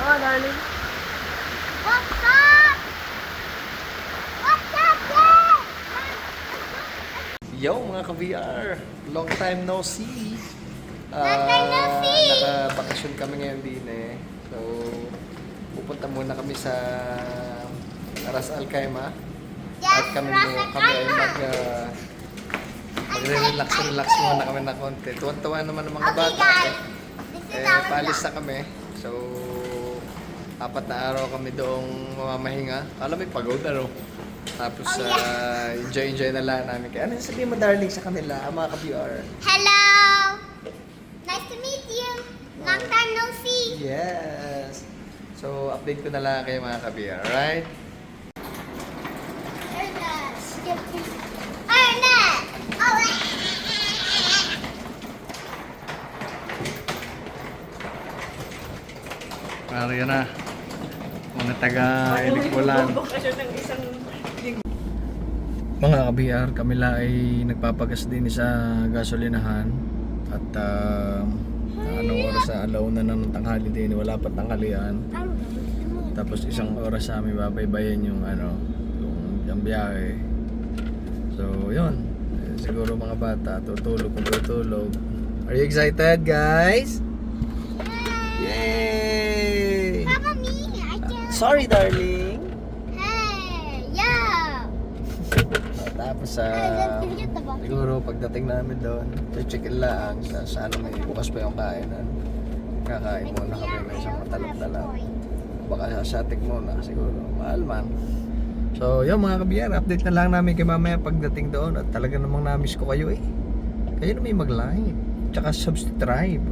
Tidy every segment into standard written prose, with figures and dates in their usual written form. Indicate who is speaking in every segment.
Speaker 1: ka, darling.
Speaker 2: What's up? What's up, yeah?
Speaker 1: Yo, mga ka-VR. Long time no see.
Speaker 2: Long time no see.
Speaker 1: Nakabakasyon kami ngayon din eh. So, pupunta muna kami sa Ras Al Khaimah.
Speaker 2: Yes,
Speaker 1: At kami
Speaker 2: Ras
Speaker 1: mo,
Speaker 2: Al
Speaker 1: kami ay
Speaker 2: Khaimah.
Speaker 1: magre-relax muna kami na konti. Tuwan-tuwa naman ng mga
Speaker 2: Okay,
Speaker 1: bata.
Speaker 2: guys. This is our
Speaker 1: Paalis
Speaker 2: vlog.
Speaker 1: na kami. So, 4 na araw kami doong mamamahinga. Alam mo, pagod ano. Tapos,
Speaker 2: Oh, yeah.
Speaker 1: enjoy na lang namin. Kaya ano sabihin mo, darling, sa kanila, ang mga ka-VR?
Speaker 2: Hello. Nice to meet you. Long time no see.
Speaker 1: Yes! So, update ko na lang kayo mga ka-VR, alright?
Speaker 2: Ernest. Ernest. Oh,
Speaker 1: Yan na. Mga taga-Elikbulan. Mga ka-VR, kami lang ay nagpapagas din sa gasolinahan. At anong oras na alaw na ng tanghali din, wala pa tanghalian. Tapos 1 oras sa amin babaybayin yung yung biyahe. So, yun. Siguro mga bata, tutulog. Are you excited, guys? Yay!
Speaker 2: Papa, me. I can't.
Speaker 1: Sorry, darling.
Speaker 2: Hey, yeah.
Speaker 1: Tapos
Speaker 2: Let's get the box.
Speaker 1: siguro pagdating namin doon, check-in lang sa ano, may bukas pa yung kainan. Kakain muna kami ng isang matalap-talap. Baka sasatik muna siguro. Mahal man. So, yun mga kabiyar, update na lang namin kay mamaya pagdating doon. At talaga namang namiss ko kayo eh. Kayo na may mag-like. Tsaka subscribe.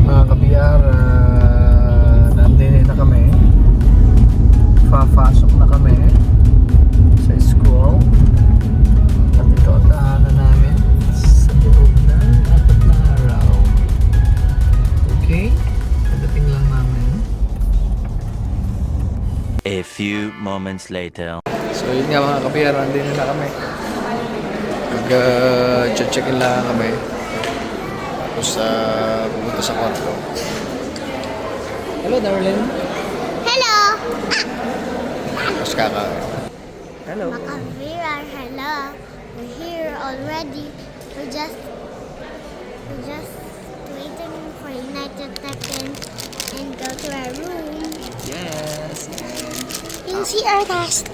Speaker 1: Mga kabiyar, nandito na kami. Papasok na kami sa school. At ito ang tahanan namin sa loob ng 4 na araw. Okay? Pagdating lang namin.
Speaker 3: A few moments later.
Speaker 1: So yun nga mga kabiyar, nandito na kami. Mag-check-in lang kami. Tapos pupunta sa kwarto. Hello, darling.
Speaker 2: Hello.
Speaker 1: Tapos kakain. Hello.
Speaker 2: Makavira, hello. We're here already. We're just waiting for United Second and go to our room.
Speaker 1: Yes.
Speaker 2: You see our test.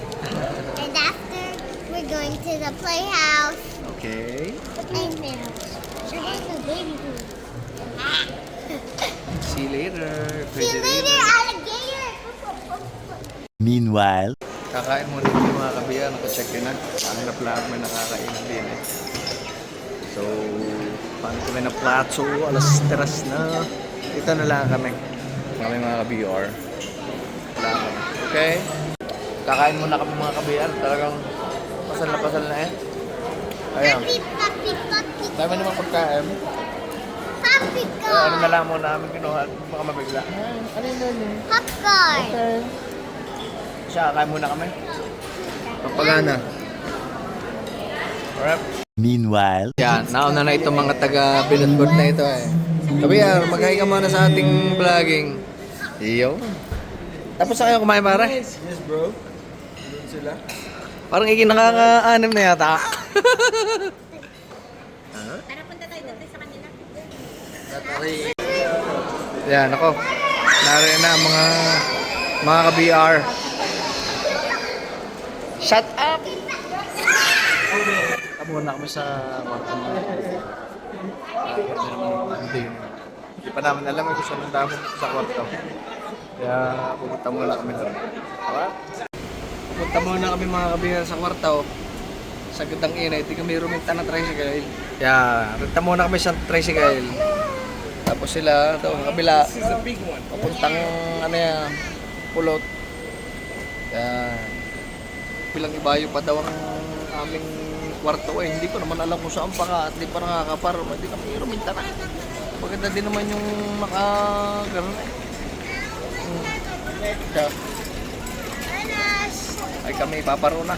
Speaker 2: And after we're going to the playhouse.
Speaker 1: Okay.
Speaker 2: The playhouse. We're going to baby room.
Speaker 1: See you later.
Speaker 2: See you later, alligator.
Speaker 3: Meanwhile,
Speaker 1: Kakain muna dito mga kabiyar. Naka-check-in na. Ang na-plan may nakakain din eh. So, paano kami na plato? Alas 3 na. Dito na lang kami. Kami mga kabiyar. Wala kami. Okay? Kakain muna kami mga kabiyar. Talagang pasal na eh. Ayan.
Speaker 2: Papi.
Speaker 1: Dami naman pagkain.
Speaker 2: Papi
Speaker 1: Ano
Speaker 2: go.
Speaker 1: na lang muna namin kinuha. Baka mabigla. Ano yun eh?
Speaker 2: Popcorn.
Speaker 1: Okay. Siya, kain muna kami. Pagpagana. Alright.
Speaker 3: meanwhile,
Speaker 1: Yan, nauna na itong mga taga-Binatbot na ito eh. Kabiyar, mag-hi ka muna sa ating vlogging. Iyo. Tapos na kayo kumain pare?
Speaker 4: Yes, bro. Doon sila.
Speaker 1: Parang nakaka-anim na yata.
Speaker 2: Para punta tayo dito sa kanila.
Speaker 1: Yan, ako. Nariyan na ang mga ka-BR. Shut up! Tamo na kami sa kwarto mo. Hindi pa namin alam kung saan ang damo sa kwarto. Kaya pumunta muna kami doon. Diba? Pumunta muna kami mga kabihar sa kwarto. Sa gandang inay, hindi kami ruminta ng tricycle. Kaya, renta muna kami sa tricycle. Tapos sila, ito, kabila, papuntang, pulot. Bilang ibayo pa daw ang aming kwarto eh. Hindi ko naman alam kung saan pa ka at di pa nakakapar. Hindi kami ruminta na. Maganda din naman yung gano'n eh. Ay kami paparo na.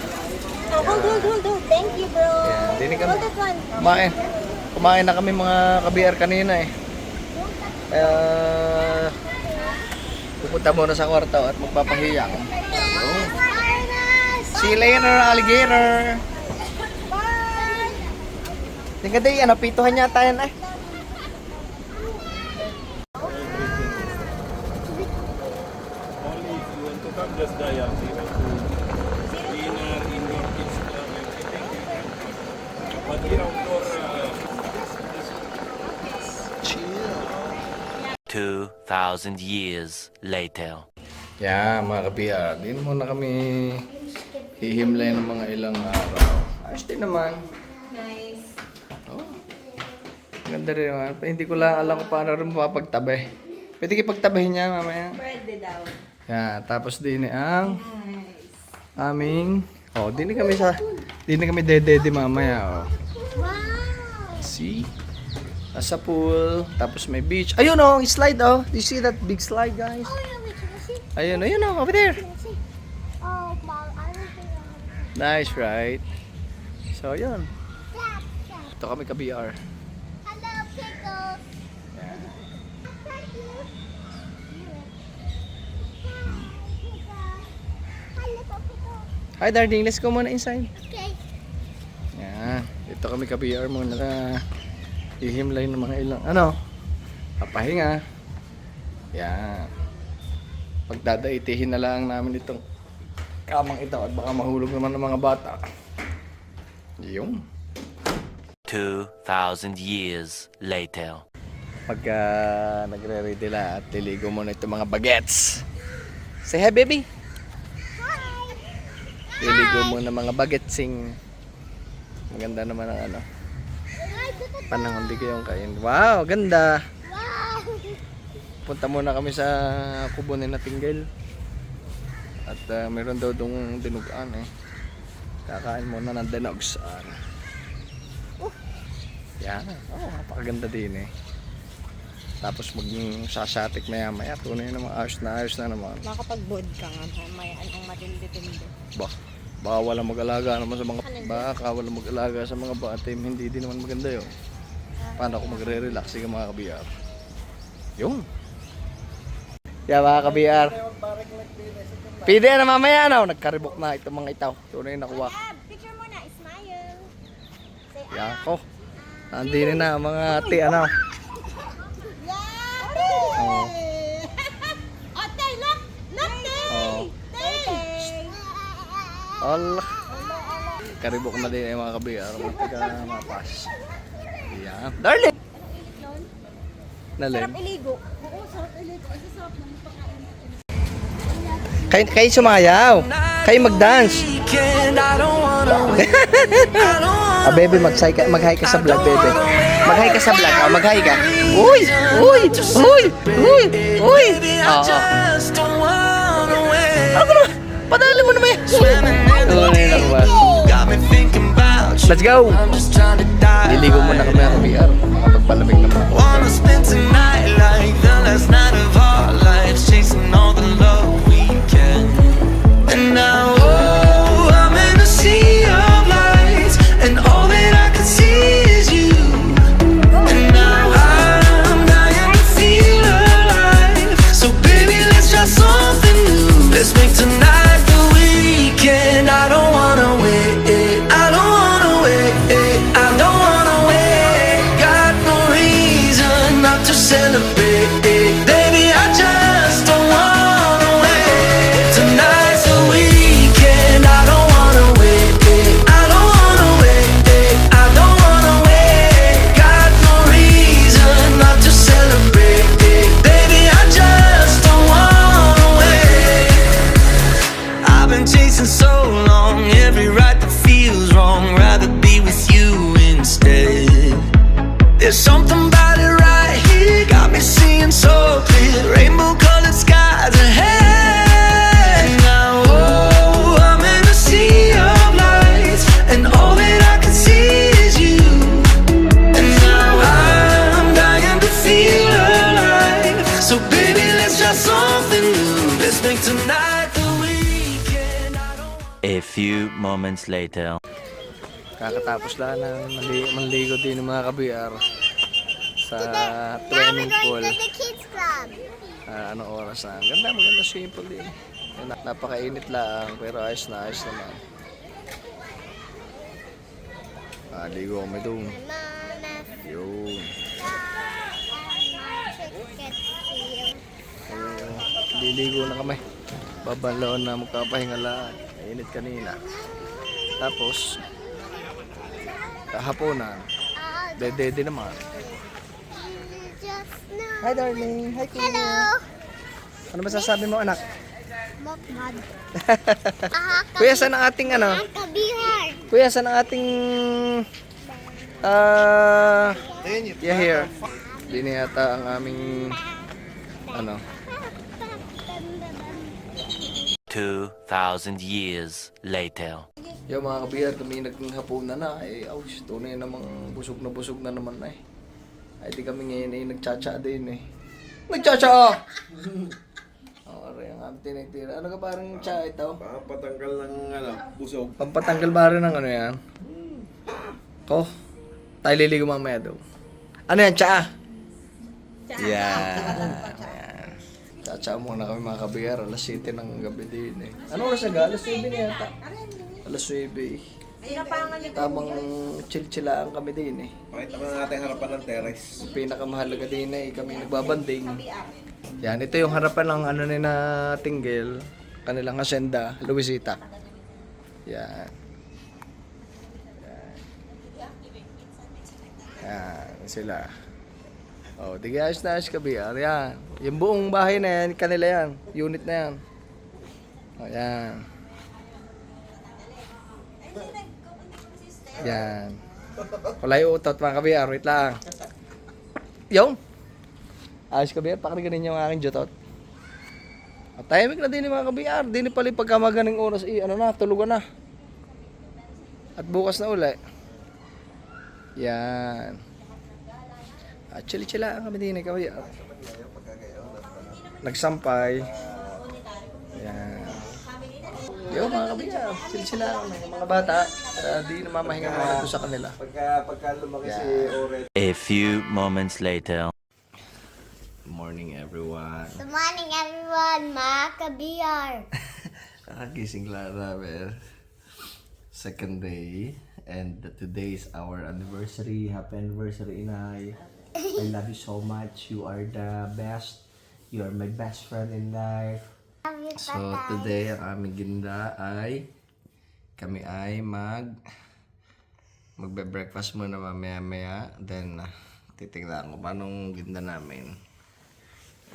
Speaker 2: Oh, hold. Thank you, bro.
Speaker 1: Yan, din kami.
Speaker 2: Hold that one.
Speaker 1: Kumain na kami mga ka-BR kanina eh. Kaya pupunta muna sa kwarto at magpapahiya ako. See you later, alligator! Tingnan din, pituhan yata yan eh.
Speaker 4: Only if you want to come, just die out. You want to dinner, indoor kids club, everything you can come. But here outdoor,
Speaker 3: 2,000 years later.
Speaker 1: Yeah, mga ka-BR, di muna kami hihimlay ng mga ilang araw. Ayos din naman.
Speaker 5: Nice.
Speaker 1: Oh. Ganda rin naman. Hindi ko lang alam kung paano rin mapagtabi. Pwede kipagtabihin niya mamaya.
Speaker 5: Pwede daw.
Speaker 1: Yeah, tapos din ang aming di na kami dede mamaya. Oh.
Speaker 2: Wow.
Speaker 1: See? Nasa pool, tapos may beach. Ayun oh, slide oh. Do you see that big slide, guys?
Speaker 2: Oh, yeah, we can see.
Speaker 1: Ayun oh, over there.
Speaker 2: Can see. Oh, Mom, I don't think I
Speaker 1: Nice, right? So, yun.
Speaker 2: have
Speaker 1: Ito kami ka-BR.
Speaker 2: Hello, Pickles.
Speaker 1: Yeah.
Speaker 2: Thank you. Hi, little Pickles.
Speaker 1: Hi, darling. Let's go muna inside.
Speaker 2: Okay.
Speaker 1: Yan. Ito kami ka-BR muna na ihimlay ng mga ilang, papahinga. Yan. Pagdadaitihin na lang namin itong kamang ito at baka mahulog naman ng mga bata. Yung.
Speaker 3: 2,000 years later.
Speaker 1: Pagka nagre-ready la at liligo muna itong mga bagets. Say hi, baby.
Speaker 2: Hi.
Speaker 1: Liligo muna mga bagetsing. Maganda naman ang
Speaker 2: Hi, look at
Speaker 1: panahon di kayong kain. Wow, ganda.
Speaker 2: wow.
Speaker 1: Punta muna kami sa kubo ni Natinggel. At meron daw dong dinugaan eh. Kakain muna ng dinogs. Yan. Oh, napakaganda din eh. Tapos mag-sasatik maya maya. Tunay naman ayos na naman.
Speaker 5: Makapag-board ka nga. May anong matindi-tindi.
Speaker 1: Baka walang mag-alaga naman sa mga bata. Hindi din naman maganda yun. Paano ako magre-relax yung mga ka-BR? Yung. Yeah, mga ka-BR. Pwede na mamaya nagkaribok na itong mga itaw. Tunay na kuha.
Speaker 2: Picture muna. Smile. Say
Speaker 1: Yan ko. Nandini na ang mga ati
Speaker 2: Yeah.
Speaker 1: Oh.
Speaker 2: Oh, Tay, look. Look, Tay.
Speaker 1: Oh.
Speaker 2: Tay.
Speaker 1: Allah. Karibok na din yung mga ka-BR. Magtaga mapas. Yan. Darling! Nalin.
Speaker 5: Iligo.
Speaker 1: Kayo sumayaw. Kayo mag-dance. Baby, mag-hi ka sa vlog, baby. Mag-hi ka sa vlog. Oh, mag-hi ka. Uy! Uy! Uy! Uy! Uy! Oo. Ano ka naman? Padali mo naman yan. Let's go! Liligo muna kami ang VR. Makapagpalamig naman.
Speaker 6: Wanna spend tonight like the last night of our lives, chasing all the love we can. And now, oh, I'm in a sea of lights, and all that I can see is you. And now I'm dying to feel alive. So baby, let's try something new. Let's make tonight the weekend. I don't wanna wait. I don't wanna wait. I don't wanna wait. Got no reason not to celebrate. Baby, got something new. Let's make tonight the weekend. I don't
Speaker 3: A few moments later.
Speaker 1: Kakatapos lang ng manligo din ng mga ka-BR sa
Speaker 2: Now
Speaker 1: swimming
Speaker 2: we're
Speaker 1: pool.
Speaker 2: going to the kids club.
Speaker 1: Anong oras na? Maganda swimming pool din. Napakainit lang, pero ayos naman. Ligo kami doon.
Speaker 2: Mama,
Speaker 1: Yun.
Speaker 2: chicken feel.
Speaker 1: Liligo na kami. Babalaon na magpapahinga lang. Init kanina. Tapos, kahaponan. Dede naman.
Speaker 2: Just now.
Speaker 1: Hi darling. Hi kuya.
Speaker 2: Hello.
Speaker 1: Ano masasabi mo anak?
Speaker 2: Mukbang.
Speaker 1: Kuya, saan ang ating ano?
Speaker 2: Kabihar.
Speaker 1: Kuya, saan ang ating yeah, here. Di na yata ang aming ano.
Speaker 3: 2,000 years later.
Speaker 1: Yung mga kabihar, kami naghapunan na. Ouch, tunay namang busog na naman na eh. Ay, di kami ngayon ay nagtsatsa din eh. Nagtsatsa! Rin ang aming tinitira. Ano ka parang tsa ito?
Speaker 4: Patanggal ng busog.
Speaker 1: Pampatanggal ba rin ng ano yan? Ko? Tayo liligo mamaya daw. Ano yan, tsa? Yan. Tsa muna kami mga kabiyar. Alas 7 ng gabi din eh. Ano oras na? Alas 7 na yata. Alas 7 eh. Tamang chill-chillaan kami din eh.
Speaker 4: Pakita mo na natin harapan ng terrace.
Speaker 1: Pinakamahalaga din eh. Kami nagbabanding. Yan, ito yung harapan ng ano ni na Tinggil. Kanilang hacienda, Luisita. Yan. Yan, sila. Oh, di ayos na ayos ka, BR. Yan. Yung buong bahay na yan, kanila yan. Unit na yan. Oh, yan. Yan. Wala yung utot mga ka-BR. Wait lang. Yung. Ayos ka, BR. Pakariganin yung aking jutot. At tahimik na din yung mga ka-BR. Di ni pala pagkamaganing oras. Ano na, tulugan na. At bukas na uli. Yan. At chili-chilaan kami din, ka-BR. Nagsampay. Yan. Yo, mga ka-BR. Chili-chilaan kami. Mga bata. Di na mamahinga muna doon sa kanila.
Speaker 4: Pagka lumaki si Oret.
Speaker 3: A few moments later.
Speaker 1: Good morning, everyone.
Speaker 2: Good morning, everyone. Mga kabiyar.
Speaker 1: Kakagising lang namin. Second day. And today is our anniversary. Happy anniversary, Inay. I love you so much. You are the best. You are my best friend in life. So today, ang aming ginda ay kami ay magbe-breakfast muna mamaya-maya. Then, titignan ko paanong ginda namin.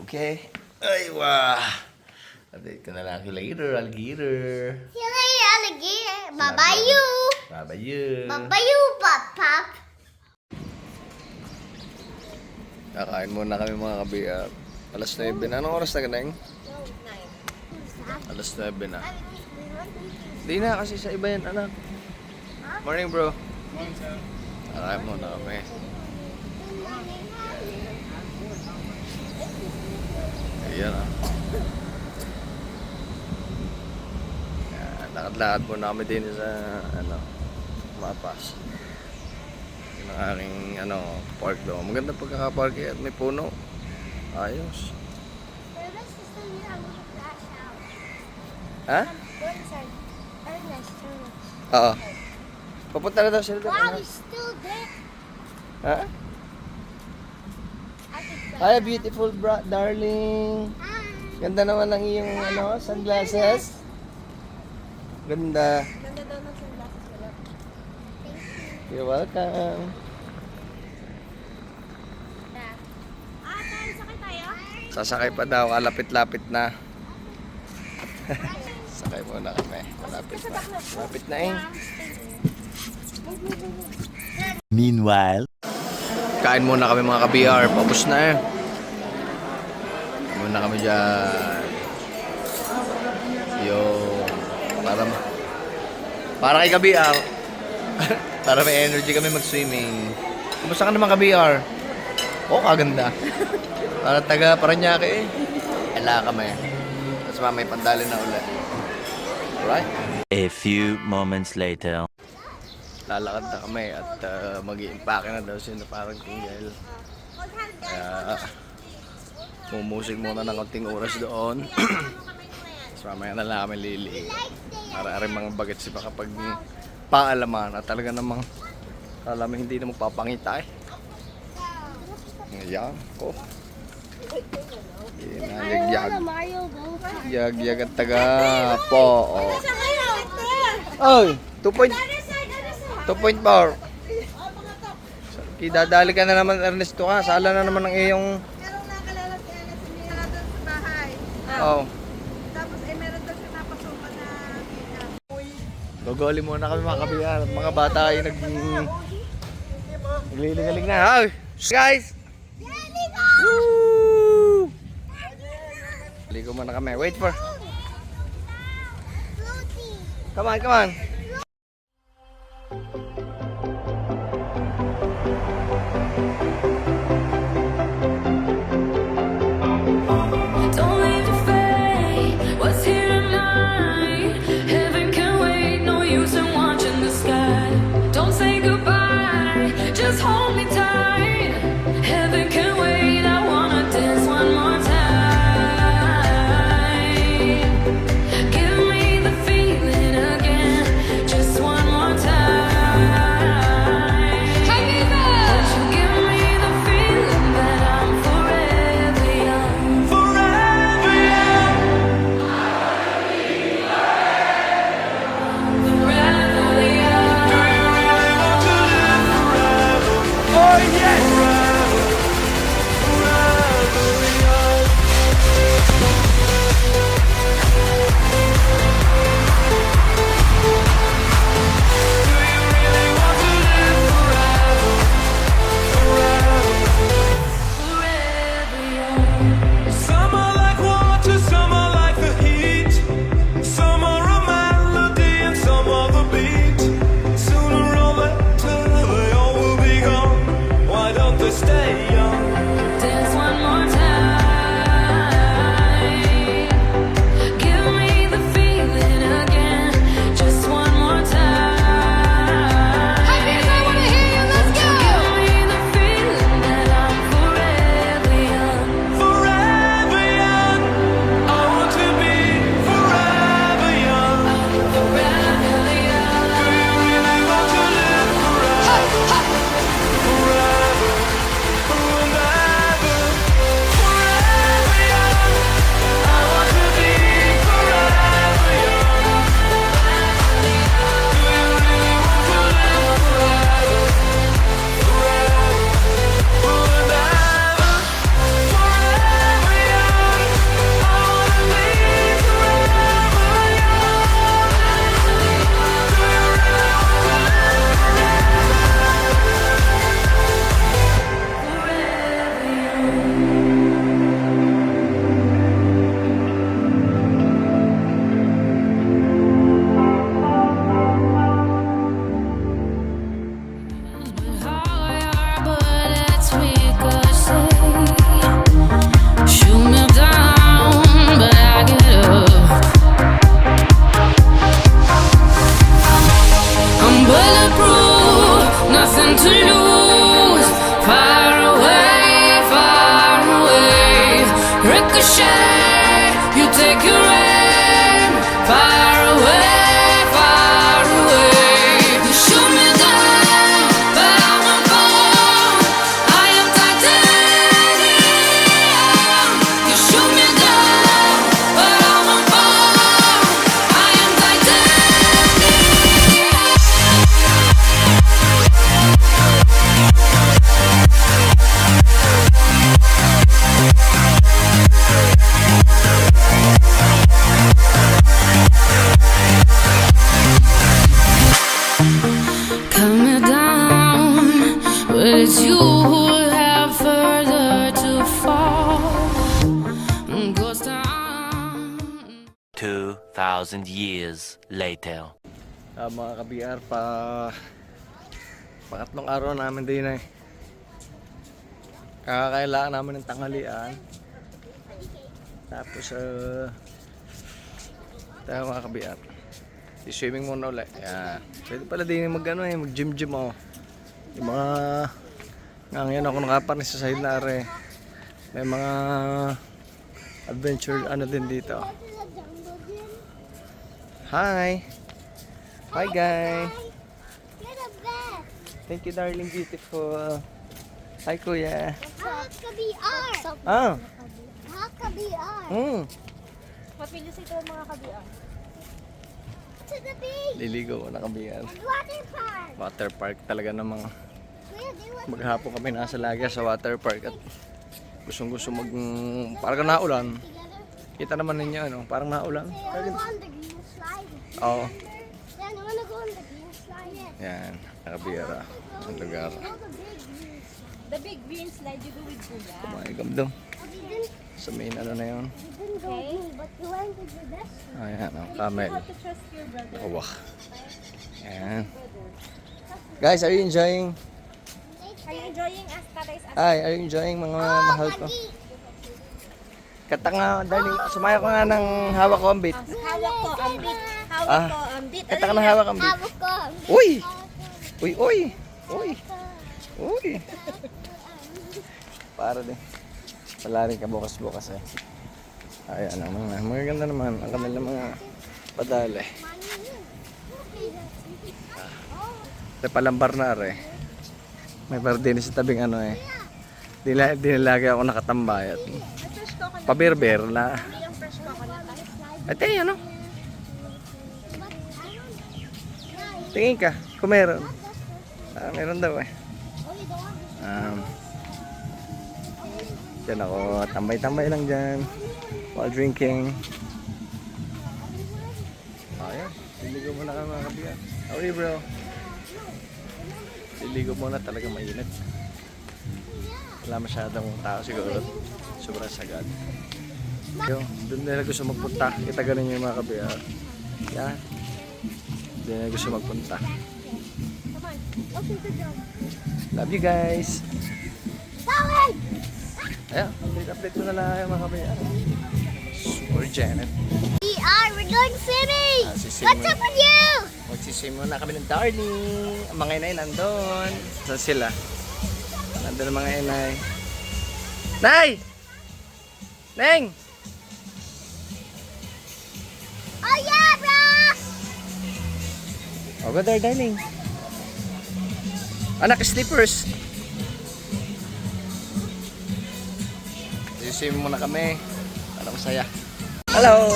Speaker 1: Okay? Ay, wah! Update ko na lang later, alligator.
Speaker 2: See you later, alligator. Bye-bye, you.
Speaker 1: Bye-bye, you.
Speaker 2: Bye-bye, you, Pop-Pop.
Speaker 1: Kakain muna kami mga kabiyar. Alas 9 na. Anong oras na ganang? Alas 9 na. Di na kasi sa iba yan, anak. Morning, bro.
Speaker 4: Morning, sir.
Speaker 1: Kakain muna kami. Ayan ah. Yan, lakad-lakad muna kami din sa Mapas. Yung aking park doon. Maganda pagkakapark at may puno. Ayos. Ha? Oo. Papunta na daw sila doon.
Speaker 2: Wow, he's still there.
Speaker 1: Ha? Hi, beautiful darling. Ganda naman ng iyong sunglasses. Ganda.
Speaker 5: Ganda daw ng sunglasses ko.
Speaker 1: You're welcome.
Speaker 5: Tayo, sakay tayo?
Speaker 1: Sasakay pa daw, kalapit-lapit na. Sakay muna kami. Malapit na. Malapit na eh.
Speaker 3: Meanwhile.
Speaker 1: Kain muna kami mga ka-BR. Paubos na eh. Kain muna kami dyan. Yo. Para kay ka-BR. Para may energy kami mag-swimming. Kumusta ka naman ka-BR? Oh, kaganda. Para taga Paranaque eh. Kailangan kami. Tapos mamay pandali na ulit. Alright?
Speaker 3: A few moments later.
Speaker 1: Lalakad na kami at mag-i-impake na daw sila parang tinggal. Kaya mumusik muna ng konting oras doon. Tapos mamaya na lang kami liliig. Para rin mga bagets baka pag paalaman at talaga namang alam mo hindi na magpapangita eh. Ayan ko. Yagyag. Yagyag at taga po. Oh. Oy, 2.4. Idadali ka na naman Ernesto ka. Sala na naman ang iyong.
Speaker 5: Merong nakalala si Ernest Emilio doon sa bahay.
Speaker 1: Oh.
Speaker 5: Tapos meron doon siya napasukan na
Speaker 1: Gogoli muna kami mga kabiyan at mga bata ay nagliligalig na. Hi! Guys! Woo! Ligo muna kami. Wait for. Come on, come on.
Speaker 7: Don't leave your fate. What's here tonight? Heaven can wait. No use in watching the sky. Don't say goodbye. Just hold me tight. Heaven can wait. I wanna dance one more time. Give me the feeling again. Just one more time. Won't you give me the feeling that I'm forever young?
Speaker 6: Forever young.
Speaker 7: Forever young.
Speaker 6: Do you really want to live forever?
Speaker 1: Oh yes!
Speaker 6: Forever young. Do you really want to live forever?
Speaker 7: Forever young.
Speaker 6: Some are like water, some are like the heat. Some are a melody and some are the beat. Sooner or later they all will be gone. Why don't they stay young?
Speaker 7: Dance one more time. Give me the feeling again. Just one more time. I wanna hear you. Let's go. Give me the feeling that I'm forever young.
Speaker 6: Forever young. I want to be forever young.
Speaker 7: Forever
Speaker 6: Do
Speaker 7: young.
Speaker 6: you really want to live forever? Forever and ever. Forever young. I want to be forever young. Do you really want to live forever? Forever and ever. Forever young. I want to be forever
Speaker 7: Higher, but it's ricochet. Shoot me down, but I get up. I'm bulletproof, nothing to lose. Far away, ricochet. You take your aim, far away. You shoot me down, but I won't fall. I am titanium. You shoot me down, but I won't fall. I am titanium. Cut me down, but it's you who have further to fall. Ghost town.
Speaker 3: 2,000 years later.
Speaker 1: Mga ka-BR pangatlong araw namin din eh. Kakakailangan namin ng tanghalian. Tapos tayo mga kabiar. I-swimming muna ulit. Yan. Pwede pala din mag gym oh. Yung mga ngayon ako nakaparnis sa side na are. May mga adventure ano din dito. Hi. Hi guys.
Speaker 2: You're the best.
Speaker 1: Thank you darling, beautiful. Hi kuya.
Speaker 2: Hakabiar.
Speaker 1: Ah.
Speaker 2: Hakabiar.
Speaker 5: Mapili sa ito mga kabiang.
Speaker 2: To the beach.
Speaker 1: Liligo ko na kabiar.
Speaker 2: And water park.
Speaker 1: Water park talaga namang
Speaker 2: Kuya, do you want
Speaker 1: maghapon kami nasa Laga sa water park at gustong-gusto parang naulan.
Speaker 2: together?
Speaker 1: Kita naman ninyo ano, parang naulan.
Speaker 2: I wanna go on the green slide.
Speaker 1: Oo.
Speaker 2: Then I wanna go on the green slide.
Speaker 1: Yan, nakabiyara ang lugar.
Speaker 2: All the big green slide.
Speaker 5: The big green slide you go with Kuya.
Speaker 1: Kumaigam daw.
Speaker 2: We didn't
Speaker 1: Sa main ano na yun.
Speaker 2: go with me, but you went with the best.
Speaker 1: Ayan, ang camel.
Speaker 5: To trust your brother.
Speaker 1: Kawak. Ayan. Guys, are you enjoying?
Speaker 5: Are you enjoying us, Tatay's
Speaker 1: Hi, are you enjoying mga mahal ko? Kata nga, darling, sumaya ko nga ng hawak ko ang bit.
Speaker 5: Hawak ko ang bit. Hawak
Speaker 1: Ah,
Speaker 5: ko ang bit.
Speaker 1: kata ka ng hawak ang bit.
Speaker 2: Hawak ko.
Speaker 1: Uy! Uy, uy! Uy! Uy! Para din. Wala rin ka bukas-bukas eh. Ayan, ang mga ganda naman. Ang kanilang mga padale. Sa palambar na are. May pardin sa tabing ano eh. Dinilagi ako nakatambayat. Pabirber na. Ate, ano? Tingin ka, kung meron. Meron daw eh. Diyan ako, tambay-tambay lang dyan. While drinking. Ayan, siligo muna ka mga kabiyan. How are you bro? Siligo muna, talaga mainit. Wala masyadong tao siguro. Sobrang sagad. Yung, doon nila gusto magpunta. Kita ganun yung mga kabiyan. Yan. Doon nila gusto magpunta. Love you guys.
Speaker 2: Tawag!
Speaker 1: Ayan, update mo na lang yung mga kabiyan. Super Janet.
Speaker 2: We're going swimming!
Speaker 1: Sisimo.
Speaker 2: What's up with you?
Speaker 1: Magsiswim muna kami ng darling. Ang mga inay nandun. Saan sila? Nandun ang mga inay. Nay! Neng!
Speaker 2: Oh yeah, bro!
Speaker 1: Oh, go there, darling. Anak, slippers. Siswim muna kami. Para masaya. Hello!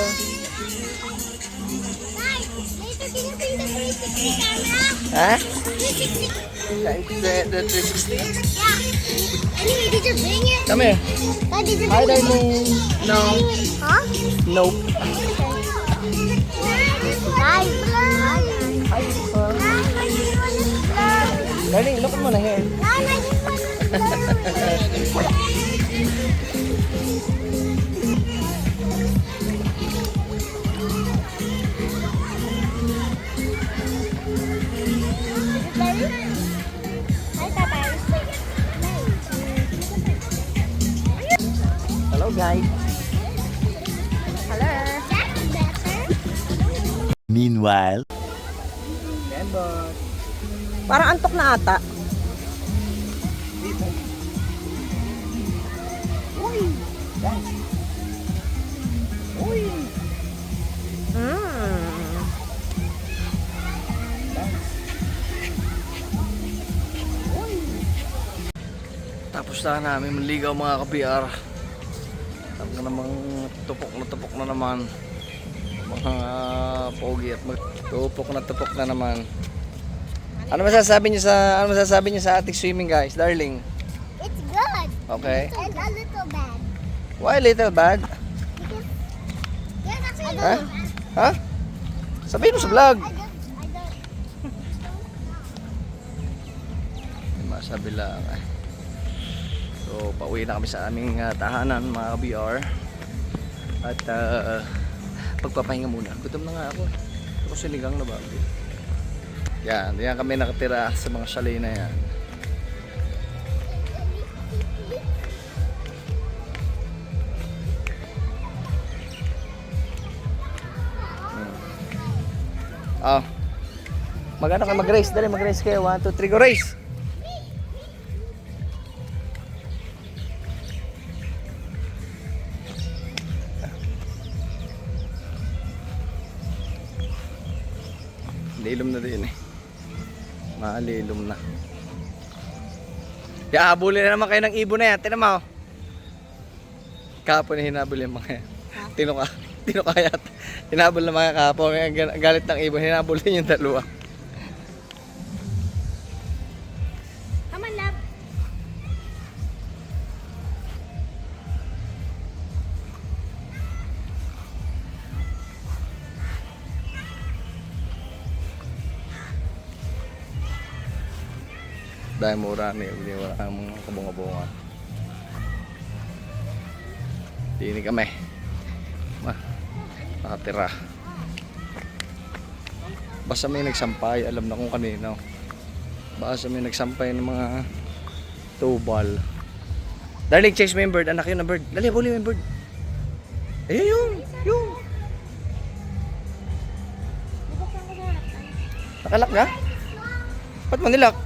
Speaker 2: Guys, later can you bring the 360 camera?
Speaker 1: Ha?
Speaker 2: 360.
Speaker 1: The 360?
Speaker 2: Yeah. Anyway, did you bring it?
Speaker 1: Come here.
Speaker 2: Dad, did you
Speaker 1: Hi,
Speaker 2: bring it?
Speaker 1: darling. No.
Speaker 2: Huh?
Speaker 1: Nope.
Speaker 2: Hi.
Speaker 1: Hi, darling, look at mo na here. Hello, guys.
Speaker 3: Meanwhile,
Speaker 1: Denbot.
Speaker 5: Parang antok na ata.
Speaker 1: Dito. Uy! Tapos na namin manligaw mga ka-PR. Tapos na namang tupok na naman. Mga pogi at tupok na naman. Ano masasabi niyo sa ating swimming, guys, darling?
Speaker 2: It's good.
Speaker 1: Okay.
Speaker 2: And a little bad.
Speaker 1: Why little bad?
Speaker 2: Yeah, that's I
Speaker 1: Ha? Ha? Sabihin mo sa vlog.
Speaker 2: I don't.
Speaker 1: May masabi lang. So, pauwi na kami sa aming tahanan, mga BR. At pagpapahinga muna. Gutom na nga ako. Ako sinigang na ba? Yan, yan kami nakatira sa mga chalet na yan. Oh. Mag-ano kayo, mag-race. Dali, mag-race kayo. 1, 2, 3, go race! Lilom na din eh. Maalilom na. Habulin na naman kayo ng ibon na yan. Tinan mo. Kahapon hinabol yung mga yan. Tino kaya. Hinabol na mga kahapon. Galit ng ibon. Hinabulin yung dalawa.
Speaker 5: Come on, love.
Speaker 1: Dahil mura na yun. Hindi wala kang kabunga-bunga. Dini kami. Nakatira. Basta may nagsampay. Alam na kung kanino. Basta may nagsampay ng mga tubal. Darling, chase mo yung bird. Anak yun na bird. Dali, huli mo yung bird. Ayun yun. Yun. Nakalak na? Ba't mo nilak?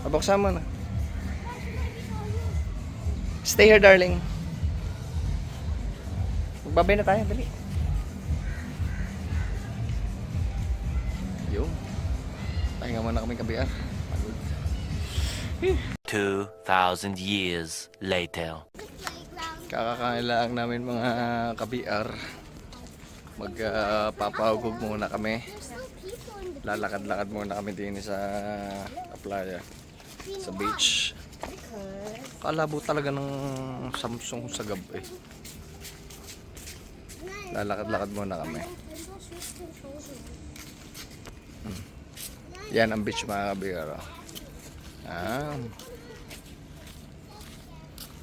Speaker 1: Pabuksan mo na. Stay here, darling. Magbabay na tayo, dali. Yung. Pahinga muna kami kabiar. Pagod.
Speaker 3: 2,000 years later.
Speaker 1: Kakakain lang namin mga kabiar. Magpapahugog muna kami. Lalakad-lakad muna kami din sa playa. Sa beach. Kalabo talaga ng Samsung sa gabi. Lalakad-lakad muna kami. Yan ang beach mga kabiar.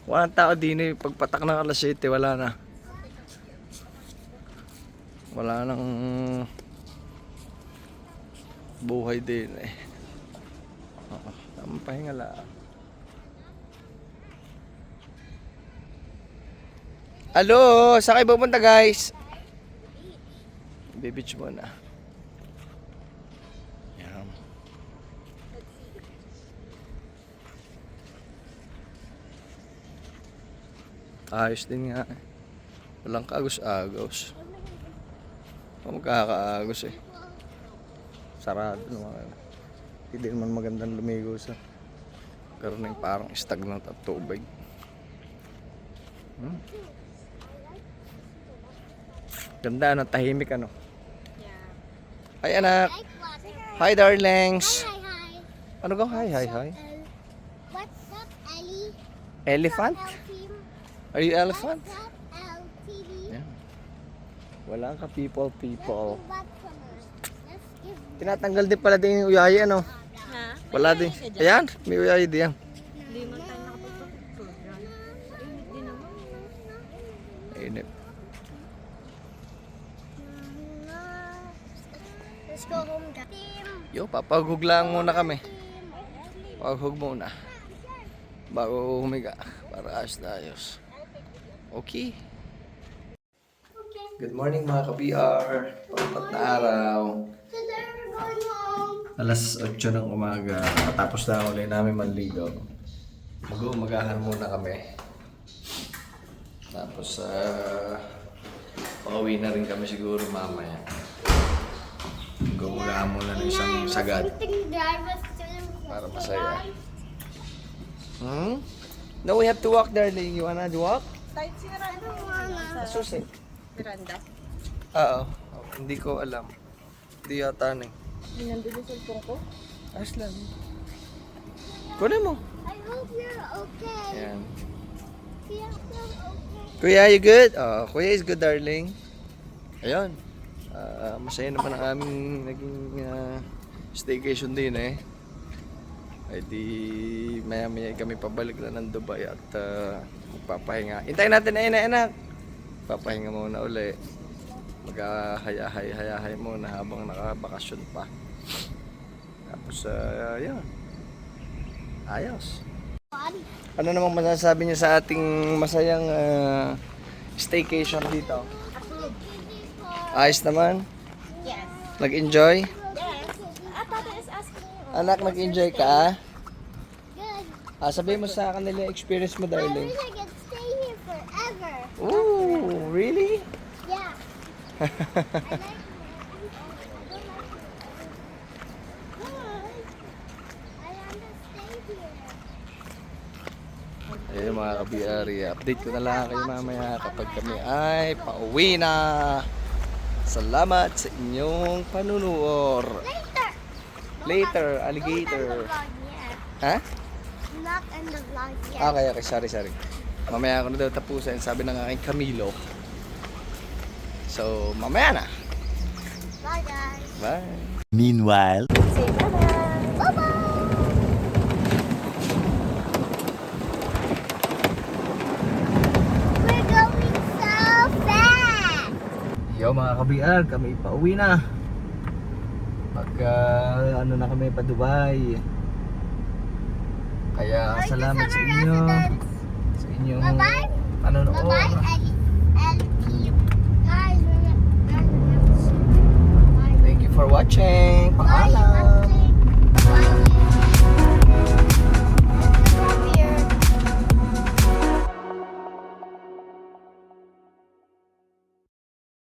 Speaker 1: Walang tao din eh. Pagpatak ng alas 7, wala na. Wala nang buhay din eh. Tamang pahinga lang. Hello! Saan kayo pupunta guys? Beach muna. Yan. Ayos din nga eh. Walang kaagos-agos. Magkakaagos eh. Sarado naman. Hindi naman magandang lumigo sa karning parang stagnant at tubig. Ganda ano, tahimik ano.
Speaker 5: Yeah.
Speaker 1: Hi anak.
Speaker 2: Like water.
Speaker 1: Hi darlings.
Speaker 2: Hi.
Speaker 1: Ano ka? Hi.
Speaker 2: What's up, Ellie?
Speaker 1: Elephant?
Speaker 2: Team.
Speaker 1: Are you elephant?
Speaker 2: What's up, LTV?
Speaker 1: Yeah. Wala ka people.
Speaker 2: Bad from us. Let's give
Speaker 1: Tinatanggal din pala din yung uyayi ano.
Speaker 5: Ha?
Speaker 1: Wala din. Ayan, may uyayi din yan.
Speaker 5: Hindi man tayo nakapagpapicture. Init din naman.
Speaker 1: Inip.
Speaker 2: Let's go home, team.
Speaker 1: Yo, papaghug lang muna kami. Paghug muna. Bago humiga. Para ayos. Okay. Good morning mga ka-PR. Pagpat na araw.
Speaker 2: Today we're going home.
Speaker 1: Alas 8 ng umaga. Matapos na uli namin manligaw. Mag-umagahan muna kami. Tapos pauwi na rin kami siguro mamaya. Mag-umagahan muna ng isang sagad.
Speaker 2: Something drive us to the
Speaker 1: Para masaya. No, we have to walk, darling. You wanna walk?
Speaker 5: Tayo sinara
Speaker 1: Susi.
Speaker 5: Miranda.
Speaker 1: Oo. Hindi ko alam. Hindi yata na eh.
Speaker 5: Hindi nandun yung cellphone ko.
Speaker 1: Ayos lang. Kunin mo.
Speaker 2: I hope you're okay.
Speaker 1: Yan.
Speaker 2: Feel okay.
Speaker 1: Kuya, you good? Kuya is good, darling. Ayun. Masaya naman ang aming naging staycation din eh. Ay di maya-maya kami pabalik na ng Dubai at magpapahinga. Hintayin natin na anak. Papahinga muna uli. Mag-haya-hay muna habang nakabakasyon pa. Tapos yan. Ayos. Ano namang masasabi niyo sa ating masayang staycation dito? Ayos naman.
Speaker 5: Yes.
Speaker 1: Nag-enjoy?
Speaker 5: Yes. Tata is asking you.
Speaker 1: Anak, nag-enjoy ka?
Speaker 2: Good.
Speaker 1: Sabihin mo sa kanila yung experience mo,
Speaker 2: I
Speaker 1: darling.
Speaker 2: wish I could stay here forever.
Speaker 1: Ooh, really?
Speaker 2: Yeah. I like I want to stay here.
Speaker 1: Ayun mga kabiyari, update ko na lang kayo mamaya kapag kami ay pauwi na. Salamat sa inyong panunood. Later, alligator. Ha?
Speaker 2: Not in the vlog yet.
Speaker 1: Okay, sorry. Mamaya ako na daw tapusin, sabi ng aking Camilo. So, mamaya na.
Speaker 2: Bye guys.
Speaker 1: Bye.
Speaker 3: Meanwhile.
Speaker 5: Say bye-bye.
Speaker 2: Bye-bye. We're going so fast.
Speaker 1: Yo mga kabiyar, kami pauwi na. Pagka ano na kami pa Dubai. Kaya
Speaker 2: Like the
Speaker 1: salamat sa
Speaker 2: summer
Speaker 1: inyo.
Speaker 2: residents.
Speaker 1: Sa inyong
Speaker 2: Bye-bye.
Speaker 1: panonood.
Speaker 2: Bye-bye and guys, remember.
Speaker 1: Thank you for watching. Paalam.